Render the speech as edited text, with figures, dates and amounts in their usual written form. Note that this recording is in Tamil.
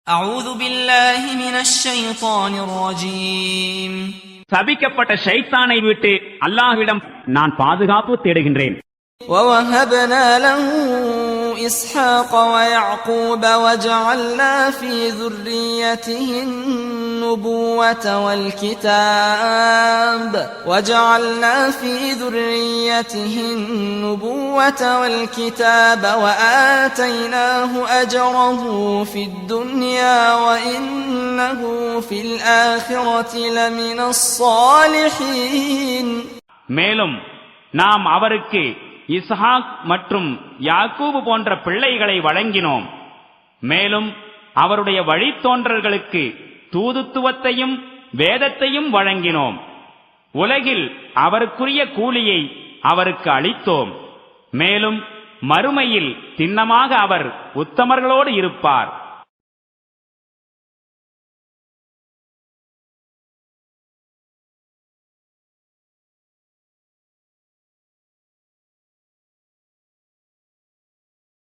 أعوذ بالله من الشيطان الرجيم. சபிக்கப்பட்ட ஷைத்தானை விட்டு அல்லாஹ்விடம் நான் பாதுகாப்பு தேடுகின்றேன். ووهبنا له إسحاق ويعقوب وجعلنا في ذريته النبوة والكتاب وآتيناه أجره في الدنيا وإنه في الآخرة لمن الصالحين. மேலும் நாம் அவருக்கு இஸ்ஹாக் மற்றும் யாக்கூபு போன்ற பிள்ளைகளை வழங்கினோம். மேலும் அவருடைய வழித்தோன்றல்களுக்கு தூதுத்துவத்தையும் வேதத்தையும் வழங்கினோம். உலகில் அவருக்குரிய கூலியை அவருக்கு அளித்தோம். மேலும் மறுமையில் திண்ணமாக அவர் உத்தமர்களோடு இருப்பார்.